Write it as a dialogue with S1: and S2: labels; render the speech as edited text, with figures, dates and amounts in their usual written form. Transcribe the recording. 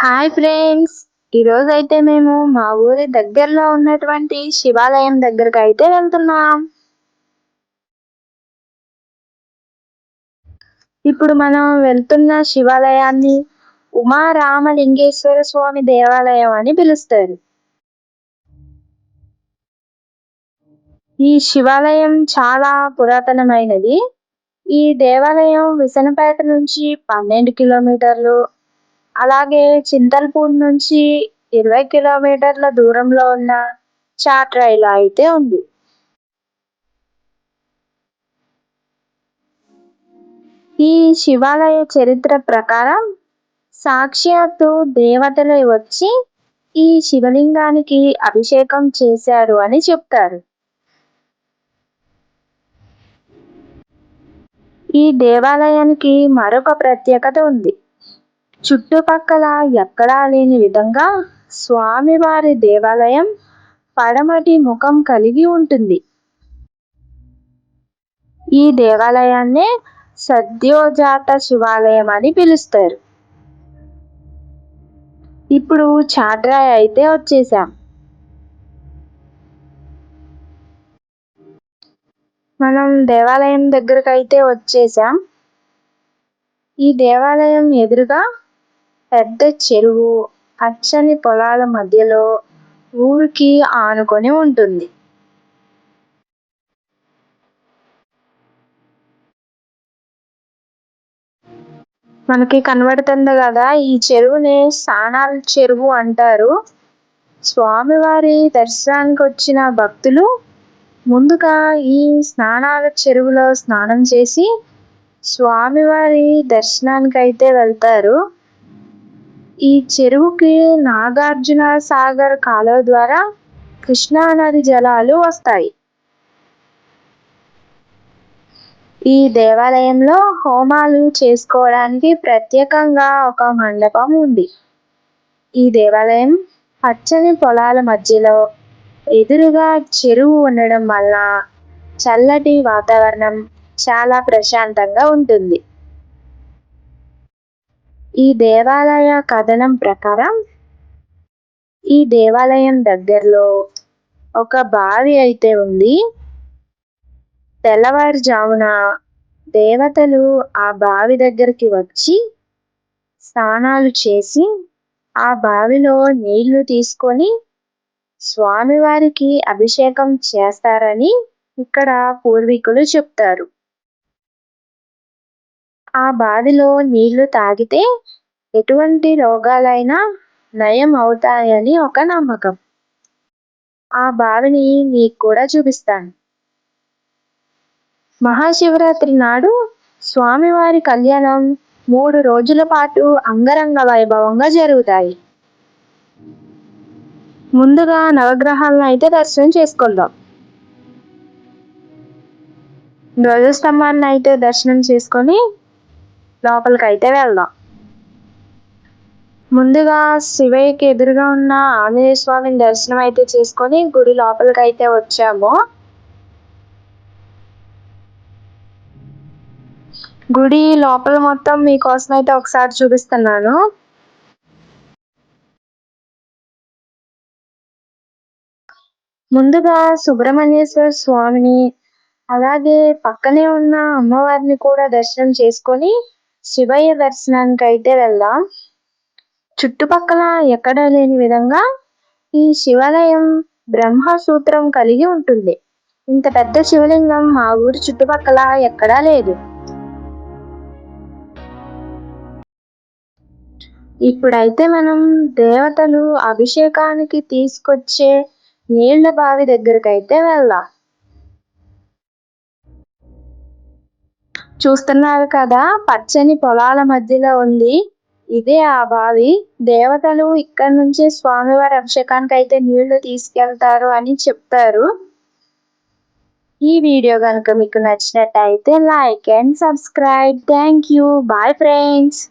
S1: Hi friends! ఈరోజైతే మేము మా ఊరి దగ్గరలో ఉన్నటువంటి శివాలయం దగ్గరకైతే వెళ్తున్నాం. ఇప్పుడు మనం వెళ్తున్న శివాలయాన్ని ఉమారామలింగేశ్వర స్వామి దేవాలయం అని పిలుస్తారు. ఈ శివాలయం చాలా పురాతనమైనది. ఈ దేవాలయం విసనపేట నుంచి 12 కిలోమీటర్లు, అలాగే చింతల్పూర్ నుంచి 20 కిలోమీటర్ల దూరంలో ఉన్న చాట్రాయిలో అయితే ఉంది. ఈ శివాలయ చరిత్ర ప్రకారం సాక్షాత్తు దేవతలే వచ్చి ఈ శివలింగానికి అభిషేకం చేశారు అని చెప్తారు. ఈ దేవాలయానికి మరొక ప్రత్యేకత ఉంది. చుట్టుపక్కల ఎక్కడా లేని విధంగా స్వామివారి దేవాలయం పడమటి ముఖం కలిగి ఉంటుంది. ఈ దేవాలయాన్నే సద్యోజాత శివాలయం అని పిలుస్తారు. ఇప్పుడు చాట్రాయి అయితే వచ్చేసాం. మనం దేవాలయం దగ్గరకు అయితే వచ్చేసాం. ఈ దేవాలయం ఎదురుగా పెద్ద చెరువు, పచ్చని పొలాల మధ్యలో ఊరికి ఆనుకొని ఉంటుంది. మనకి కనబడుతుంది కదా, ఈ చెరువుని స్నానాల చెరువు అంటారు. స్వామివారి దర్శనానికి వచ్చిన భక్తులు ముందుగా ఈ స్నానాల చెరువులో స్నానం చేసి స్వామివారి దర్శనానికి అయితే వెళ్తారు. ఈ చెరువుకి నాగార్జున సాగర్ కాలువ ద్వారా కృష్ణా నది జలాలు వస్తాయి. ఈ దేవాలయంలో హోమాలు చేసుకోవడానికి ప్రత్యేకంగా ఒక మండపం ఉంది. ఈ దేవాలయం పచ్చని పొలాల మధ్యలో ఎదురుగా చెరువు ఉండడం వల్ల చల్లటి వాతావరణం చాలా ప్రశాంతంగా ఉంటుంది. ఈ దేవాలయ కథనం ప్రకారం ఈ దేవాలయం దగ్గరలో ఒక బావి అయితే ఉంది. తెల్లవారుజామున దేవతలు ఆ బావి దగ్గరికి వచ్చి స్నానాలు చేసి ఆ బావిలో నీళ్లు తీసుకొని స్వామివారికి అభిషేకం చేస్తారని ఇక్కడ పూర్వీకులు చెప్తారు. ఆ బావిలో నీళ్లు తాగితే ఎటువంటి రోగాలైనా నయం అవుతాయని ఒక నమ్మకం. ఆ బావిని మీకు కూడా చూపిస్తాను. మహాశివరాత్రి నాడు స్వామివారి కళ్యాణం 3 రోజుల పాటు అంగరంగ వైభవంగా జరుగుతాయి. ముందుగా నవగ్రహాలను అయితే దర్శనం చేసుకుందాం. ధ్వజస్తంభాన్ని అయితే దర్శనం చేసుకొని లోపలికైతే వెళ్దాం. ముందుగా శివయ్యకి ఎదురుగా ఉన్న ఆంజనేయ స్వామిని దర్శనం అయితే చేసుకొని గుడి లోపలికైతే వచ్చాము. గుడి లోపల మొత్తం మీకోసం అయితే ఒకసారి చూపిస్తున్నాను. ముందుగా సుబ్రహ్మణ్యేశ్వర స్వామిని, అలాగే పక్కనే ఉన్న అమ్మవారిని కూడా దర్శనం చేసుకొని శివయ్య దర్శనానికి అయితే వెళ్దాం. చుట్టుపక్కల ఎక్కడా లేని విధంగా ఈ శివాలయం బ్రహ్మసూత్రం కలిగి ఉంటుంది. ఇంత పెద్ద శివలింగం మా ఊరి చుట్టుపక్కల ఎక్కడా లేదు. ఇప్పుడైతే మనం దేవతలు అభిషేకానికి తీసుకొచ్చే నీళ్ల బావి దగ్గరకైతే వెళ్దాం. చూస్తున్నారు కదా, పచ్చని పొలాల మధ్యలో ఉంది. ఇదే ఆ బావి. దేవతలు ఇక్కడ నుంచే స్వామివారి అభిషేకానికి అయితే నీళ్లు తీసుకెళ్తారు అని చెప్తారు. ఈ వీడియో కనుక మీకు నచ్చినట్టయితే like and subscribe. Thank you. Bye friends.